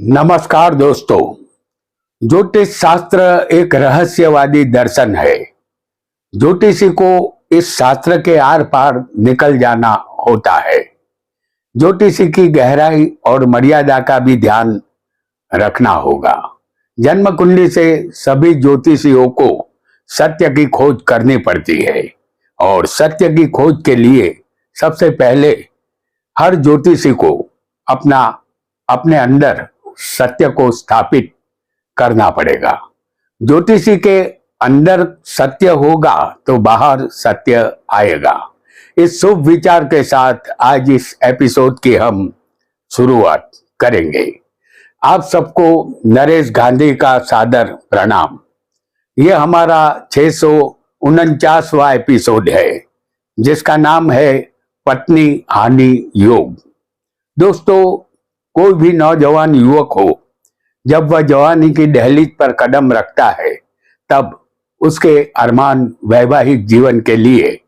नमस्कार दोस्तों। ज्योतिष शास्त्र एक रहस्यवादी दर्शन है। ज्योतिषी को इस शास्त्र के आर पार निकल जाना होता है। ज्योतिषी की गहराई और मर्यादा का भी ध्यान रखना होगा। जन्म कुंडली से सभी ज्योतिषियों को सत्य की खोज करनी पड़ती है और सत्य की खोज के लिए सबसे पहले हर ज्योतिषी को अपने अंदर सत्य को स्थापित करना पड़ेगा। ज्योतिषी के अंदर सत्य होगा तो बाहर सत्य आएगा। इस शुभ विचार के साथ आज इस एपिसोड की हम शुरुआत करेंगे। आप सबको नरेश गांधी का सादर प्रणाम। यह हमारा 649वां एपिसोड है जिसका नाम है पत्नी हानि योग। दोस्तों, कोई भी नौजवान युवक हो, जब वह जवानी की दहलीज पर कदम रखता है तब उसके अरमान वैवाहिक जीवन के लिए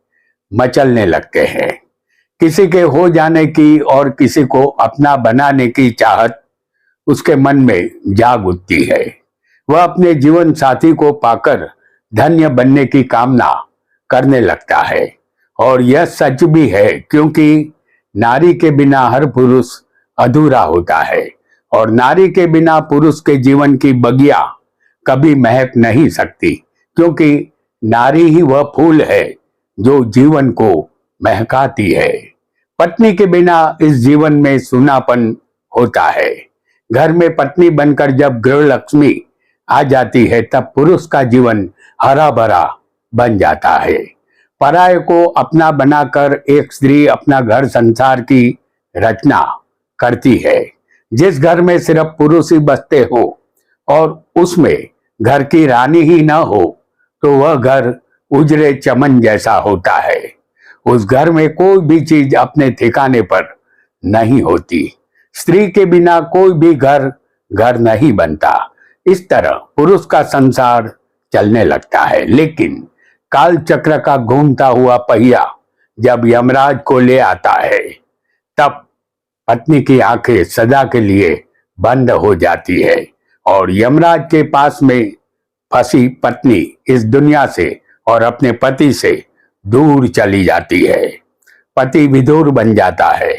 मचलने लगते हैं। किसी के हो जाने की और किसी को अपना बनाने की चाहत उसके मन में जाग उठती है। वह अपने जीवन साथी को पाकर धन्य बनने की कामना करने लगता है और यह सच भी है, क्योंकि नारी के बिना हर पुरुष अधूरा होता है और नारी के बिना पुरुष के जीवन की बगिया कभी महक नहीं सकती, क्योंकि नारी ही वह फूल है जो जीवन को महकाती है। पत्नी के बिना इस जीवन में सूनापन होता है। घर में पत्नी बनकर जब गृह लक्ष्मी आ जाती है तब पुरुष का जीवन हरा भरा बन जाता है। पराये को अपना बनाकर एक स्त्री अपना घर संसार की रचना करती है। जिस घर में सिर्फ पुरुष ही बसते हो और उसमें घर की रानी ही न हो तो वह घर उजड़े चमन जैसा होता है। उस घर में कोई भी चीज अपने ठिकाने पर नहीं होती। स्त्री के बिना कोई भी घर घर नहीं बनता। इस तरह पुरुष का संसार चलने लगता है, लेकिन काल चक्र का घूमता हुआ पहिया जब यमराज को ले आता है तब पत्नी की आंखें सदा के लिए बंद हो जाती है और यमराज के पास में फंसी पत्नी इस दुनिया से और अपने पति से दूर चली जाती है। पति विधुर बन जाता है।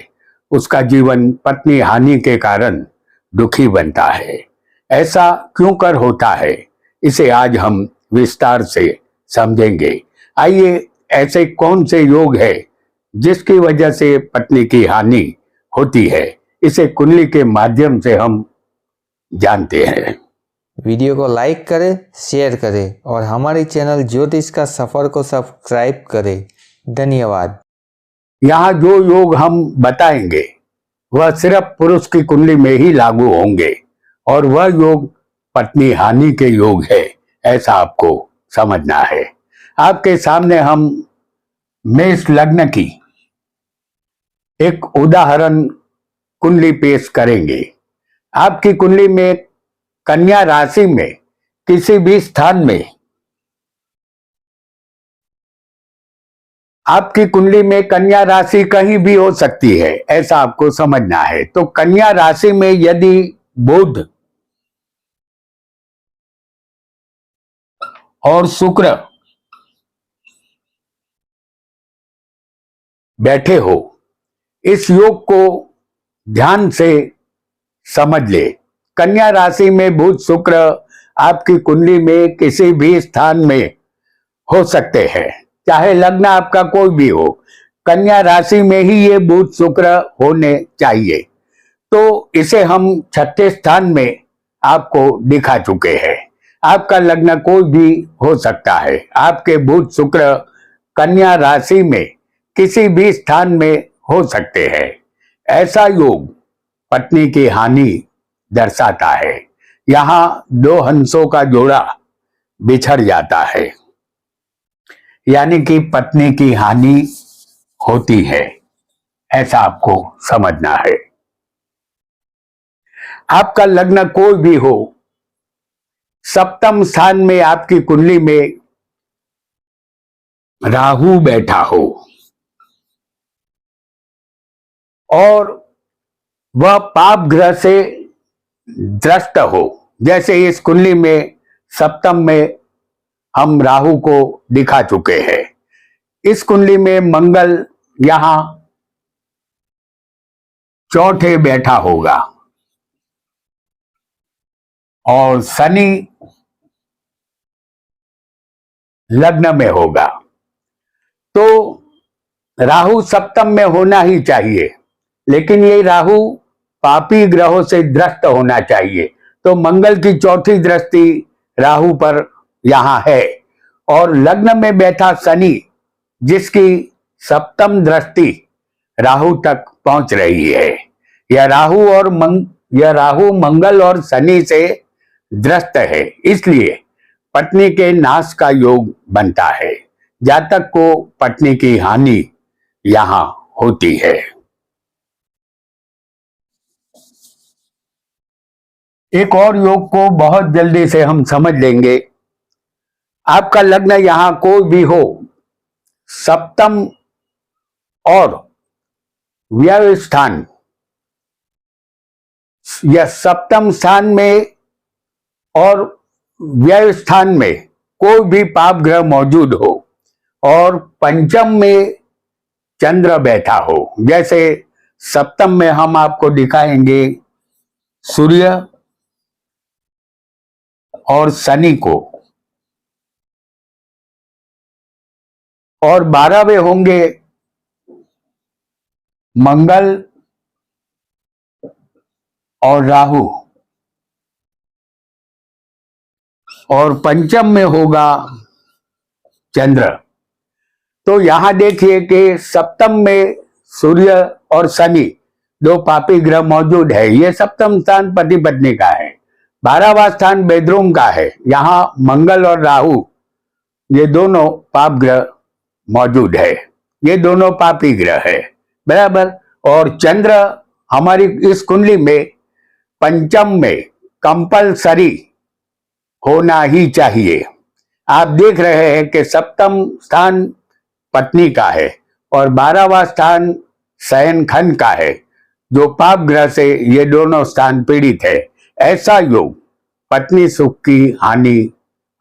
उसका जीवन पत्नी हानि के कारण दुखी बनता है। ऐसा क्यों कर होता है, इसे आज हम विस्तार से समझेंगे। आइए, ऐसे कौन से योग है जिसकी वजह से पत्नी की हानि होती है, इसे कुंडली के माध्यम से हम जानते हैं। वीडियो को लाइक करें, शेयर करें और हमारे चैनल ज्योतिष का सफर को सब्सक्राइब करें। धन्यवाद। यहाँ जो योग हम बताएंगे वह सिर्फ पुरुष की कुंडली में ही लागू होंगे और वह योग पत्नी हानि के योग है, ऐसा आपको समझना है। आपके सामने हम मेष लग्न की एक उदाहरण कुंडली पेश करेंगे। आपकी कुंडली में कन्या राशि में किसी भी स्थान में, आपकी कुंडली में कन्या राशि कहीं भी हो सकती है, ऐसा आपको समझना है। तो कन्या राशि में यदि बुध और शुक्र बैठे हो, इस योग को ध्यान से समझ ले। कन्या राशि में बुध शुक्र आपकी कुंडली में किसी भी स्थान में हो सकते हैं, चाहे लग्न आपका कोई भी हो। कन्या राशि में ही ये बुध शुक्र होने चाहिए। तो इसे हम छठे स्थान में आपको दिखा चुके हैं। आपका लग्न कोई भी हो सकता है। आपके बुध शुक्र कन्या राशि में किसी भी स्थान में हो सकते हैं। ऐसा योग पत्नी की हानि दर्शाता है। यहां दो हंसों का जोड़ा बिछड़ जाता है, यानी कि पत्नी की हानि होती है, ऐसा आपको समझना है। आपका लग्न कोई भी हो, सप्तम स्थान में आपकी कुंडली में राहु बैठा हो और वह पाप ग्रह से दृष्ट हो। जैसे इस कुंडली में सप्तम में हम राहु को दिखा चुके हैं। इस कुंडली में मंगल यहां चौथे बैठा होगा और शनि लग्न में होगा, तो राहु सप्तम में होना ही चाहिए, लेकिन ये राहु पापी ग्रहों से दृष्ट होना चाहिए। तो मंगल की चौथी दृष्टि राहु पर यहां है और लग्न में बैठा शनि जिसकी सप्तम दृष्टि राहु तक पहुंच रही है। यह राहु मंगल और शनि से दृष्ट है, इसलिए पत्नी के नाश का योग बनता है। जातक को पत्नी की हानि यहां होती है। एक और योग को बहुत जल्दी से हम समझ लेंगे। आपका लग्न यहां कोई भी हो, सप्तम और व्यय स्थान या सप्तम स्थान में और व्यय स्थान में कोई भी पाप ग्रह मौजूद हो और पंचम में चंद्र बैठा हो, जैसे सप्तम में हम आपको दिखाएंगे सूर्य और शनि को, और 12वें होंगे मंगल और राहु, और पंचम में होगा चंद्र। तो यहां देखिए कि सप्तम में सूर्य और शनि दो पापी ग्रह मौजूद है। ये सप्तम स्थान पति पत्नी का है। 12वां स्थान बेडरूम का है। यहां मंगल और राहु ये दोनों पाप ग्रह मौजूद है, ये दोनों पापी ग्रह है, बराबर। और चंद्र हमारी इस कुंडली में पंचम में कंपलसरी होना ही चाहिए। आप देख रहे हैं कि सप्तम स्थान पत्नी का है और 12वां स्थान शयनखंड का है, जो पाप ग्रह से ये दोनों स्थान पीड़ित है। ऐसा योग पत्नी सुख की हानि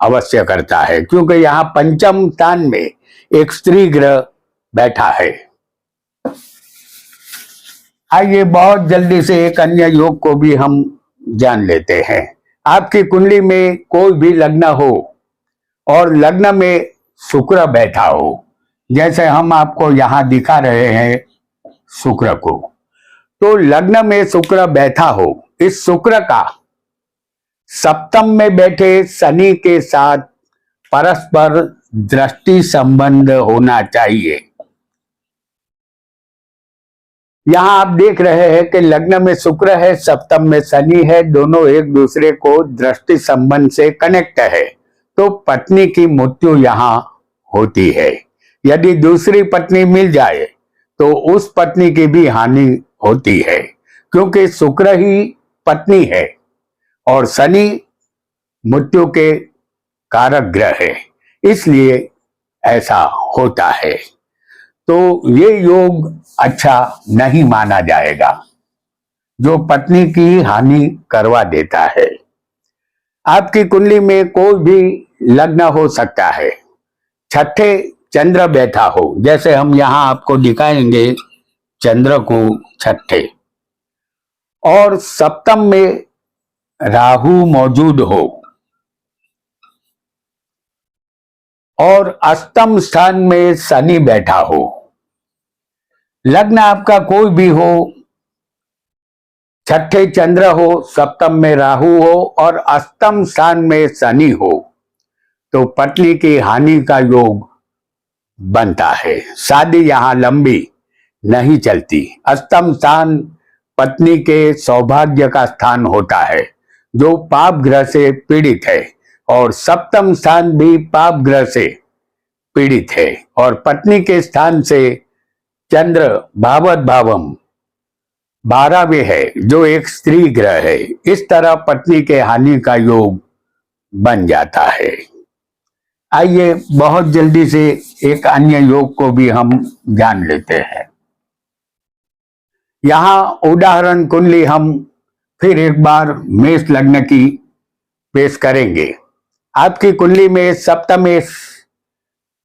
अवश्य करता है, क्योंकि यहाँ पंचम स्थान में एक स्त्री ग्रह बैठा है। आइए बहुत जल्दी से एक अन्य योग को भी हम जान लेते हैं। आपकी कुंडली में कोई भी लग्न हो और लग्न में शुक्र बैठा हो, जैसे हम आपको यहां दिखा रहे हैं शुक्र को, तो लग्न में शुक्र बैठा हो, इस शुक्र का सप्तम में बैठे शनि के साथ परस्पर दृष्टि संबंध होना चाहिए। यहां आप देख रहे हैं कि लग्न में शुक्र है, सप्तम में शनि है, दोनों एक दूसरे को दृष्टि संबंध से कनेक्ट है, तो पत्नी की मृत्यु यहां होती है। यदि दूसरी पत्नी मिल जाए तो उस पत्नी की भी हानि होती है, क्योंकि शुक्र ही पत्नी है और शनि मृत्यु के कारक ग्रह है, इसलिए ऐसा होता है। तो ये योग अच्छा नहीं माना जाएगा जो पत्नी की हानि करवा देता है। आपकी कुंडली में कोई भी लग्न हो सकता है, छठे चंद्र बैठा हो, जैसे हम यहां आपको दिखाएंगे चंद्र को छठे, और सप्तम में राहु मौजूद हो और अष्टम स्थान में शनि बैठा हो। लग्न आपका कोई भी हो, छठे चंद्र हो, सप्तम में राहु हो और अष्टम स्थान में शनि हो, तो पत्नी की हानि का योग बनता है। शादी यहां लंबी नहीं चलती। अष्टम स्थान पत्नी के सौभाग्य का स्थान होता है, जो पाप ग्रह से पीड़ित है, और सप्तम स्थान भी पाप ग्रह से पीड़ित है, और पत्नी के स्थान से चंद्र भावत भावम 12वें है, जो एक स्त्री ग्रह है। इस तरह पत्नी के हानि का योग बन जाता है। आइए बहुत जल्दी से एक अन्य योग को भी हम जान लेते हैं। यहां उदाहरण कुंडली हम फिर एक बार मेष लग्न की पेश करेंगे। आपकी कुंडली में सप्तमेश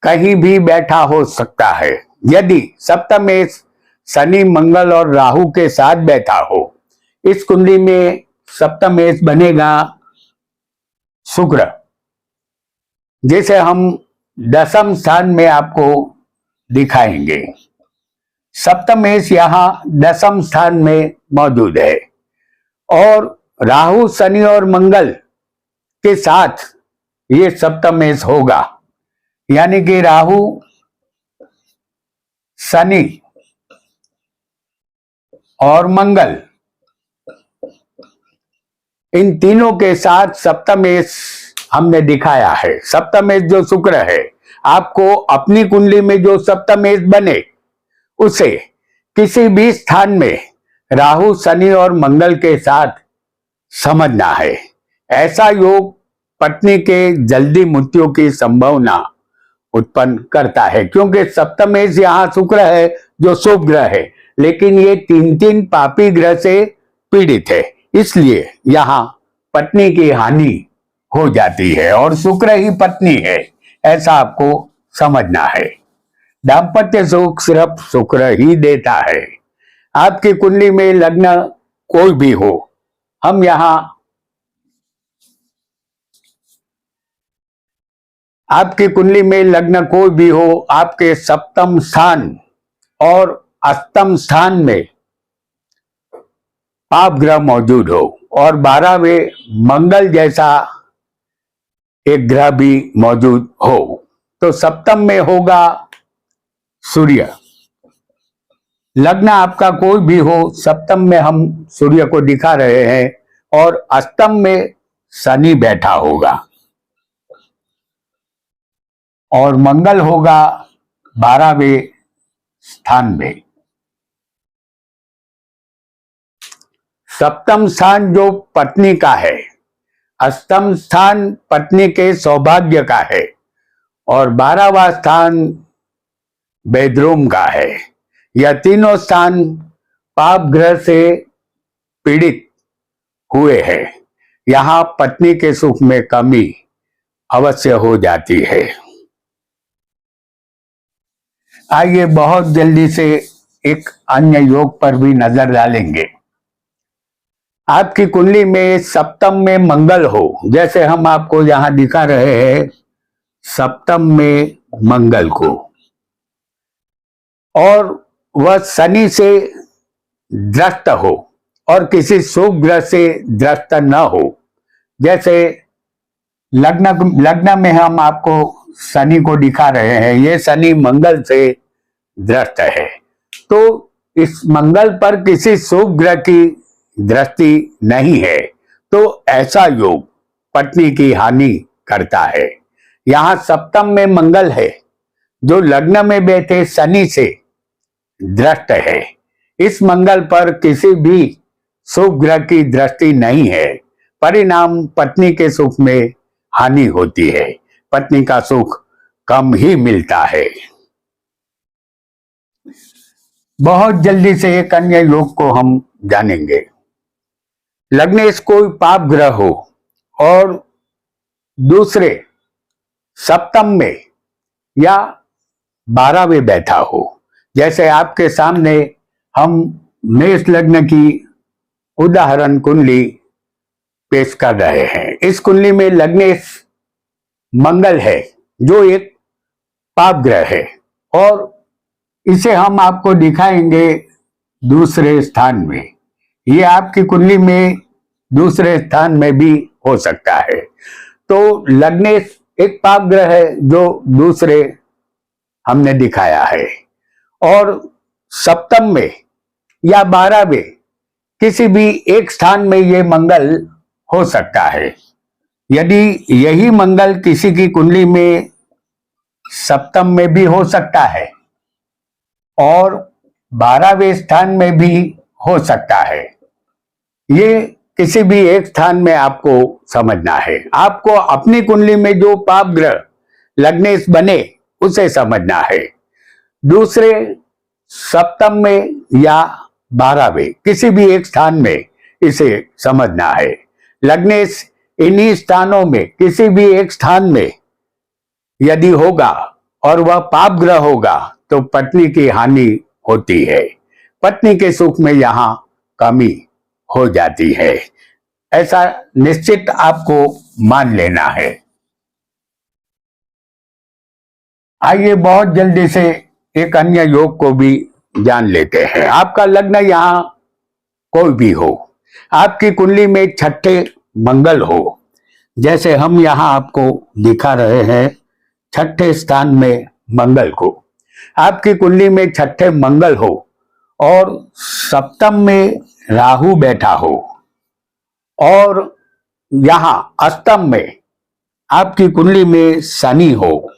कहीं भी बैठा हो सकता है। यदि सप्तमेश शनि, मंगल और राहु के साथ बैठा हो, इस कुंडली में सप्तमेश बनेगा शुक्र, जिसे हम दसम स्थान में आपको दिखाएंगे। सप्तमेश यहाँ दसम स्थान में मौजूद है और राहु, शनि और मंगल के साथ ये सप्तमेश होगा। यानी कि राहु, शनि और मंगल, इन तीनों के साथ सप्तमेश हमने दिखाया है। सप्तमेश जो शुक्र है, आपको अपनी कुंडली में जो सप्तमेश बने उसे किसी भी स्थान में राहु, शनि और मंगल के साथ समझना है। ऐसा योग पत्नी के जल्दी मृत्यु की संभावना उत्पन्न करता है, क्योंकि सप्तमेश यहाँ शुक्र है जो शुभ ग्रह है, लेकिन ये तीन तीन पापी ग्रह से पीड़ित है, इसलिए यहाँ पत्नी की हानि हो जाती है और शुक्र ही पत्नी है, ऐसा आपको समझना है। दाम्पत्य सुख सिर्फ शुक्र ही देता है। आपकी कुंडली में लग्न कोई भी हो, हम यहाँ आपकी कुंडली में लग्न कोई भी हो, आपके सप्तम स्थान और अष्टम स्थान में पाप ग्रह मौजूद हो और 12वें मंगल जैसा एक ग्रह भी मौजूद हो, तो सप्तम में होगा सूर्य। लग्न आपका कोई भी हो, सप्तम में हम सूर्य को दिखा रहे हैं और अष्टम में शनि बैठा होगा और मंगल होगा 12वें स्थान में। सप्तम स्थान जो पत्नी का है, अष्टम स्थान पत्नी के सौभाग्य का है और 12वां स्थान बेडरूम का है। यह तीनों स्थान पाप ग्रह से पीड़ित हुए हैं। यहाँ पत्नी के सुख में कमी अवश्य हो जाती है। आइए बहुत जल्दी से एक अन्य योग पर भी नजर डालेंगे। आपकी कुंडली में सप्तम में मंगल हो, जैसे हम आपको यहां दिखा रहे हैं सप्तम में मंगल को, और वह शनि से ग्रस्त हो और किसी शुभ ग्रह से ग्रस्त न हो। जैसे लग्न में हम आपको शनि को दिखा रहे हैं, ये शनि मंगल से ग्रस्त है, तो इस मंगल पर किसी शुभ ग्रह की दृष्टि नहीं है, तो ऐसा योग पत्नी की हानि करता है। यहाँ सप्तम में मंगल है जो लग्न में बैठे शनि से दृष्ट है। इस मंगल पर किसी भी शुभ ग्रह की दृष्टि नहीं है, परिणाम पत्नी के सुख में हानि होती है, पत्नी का सुख कम ही मिलता है। बहुत जल्दी से एक अन्य योग को हम जानेंगे। लग्नेश कोई पाप ग्रह हो और दूसरे सप्तम में या 12वें बैठा हो, जैसे आपके सामने हम मेष लग्न की उदाहरण कुंडली पेश कर रहे हैं। इस कुंडली में लग्नेश मंगल है जो एक पाप ग्रह है और इसे हम आपको दिखाएंगे दूसरे स्थान में। ये आपकी कुंडली में दूसरे स्थान में भी हो सकता है। तो लग्नेश एक पाप ग्रह है जो दूसरे हमने दिखाया है और सप्तम में या 12वें किसी भी एक स्थान में ये मंगल हो सकता है। यदि यही मंगल किसी की कुंडली में सप्तम में भी हो सकता है और 12वें स्थान में भी हो सकता है, ये किसी भी एक स्थान में आपको समझना है। आपको अपनी कुंडली में जो पाप ग्रह लग्नेश बने उसे समझना है। दूसरे सप्तम में या 12वें किसी भी एक स्थान में इसे समझना है। लग्नेश इन्हीं स्थानों में किसी भी एक स्थान में यदि होगा और वह पाप ग्रह होगा तो पत्नी की हानि होती है, पत्नी के सुख में यहां कमी हो जाती है। ऐसा निश्चित आपको मान लेना है। आइए बहुत जल्दी से एक अन्य योग को भी जान लेते हैं। आपका लग्न यहां कोई भी हो, आपकी कुंडली में छठे मंगल हो, जैसे हम यहां आपको दिखा रहे हैं छठे स्थान में मंगल को, आपकी कुंडली में छठे मंगल हो और सप्तम में राहु बैठा हो और यहां अष्टम में आपकी कुंडली में शनि हो,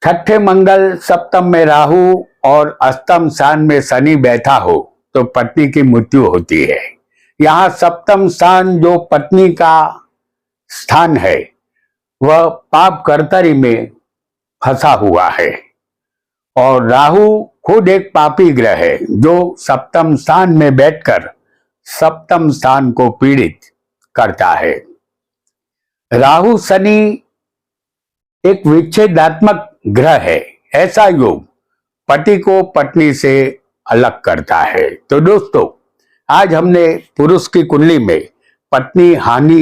छठे मंगल सप्तम में राहु और अष्टम स्थान में शनि बैठा हो तो पत्नी की मृत्यु होती है। यहां सप्तम स्थान जो पत्नी का स्थान है वह पाप कर्तरी में फंसा हुआ है और राहु खुद एक पापी ग्रह है जो सप्तम स्थान में बैठकर सप्तम स्थान को पीड़ित करता है। राहु शनि एक विच्छेदात्मक ग्रह है। ऐसा योग पति को पत्नी से अलग करता है। तो दोस्तों, आज हमने पुरुष की कुंडली में पत्नी हानि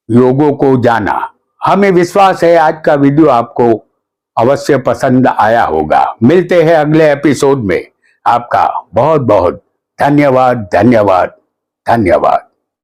योगों को जाना। हमें विश्वास है आज का वीडियो आपको अवश्य पसंद आया होगा। मिलते हैं अगले एपिसोड में। आपका बहुत बहुत धन्यवाद धन्यवाद धन्यवाद।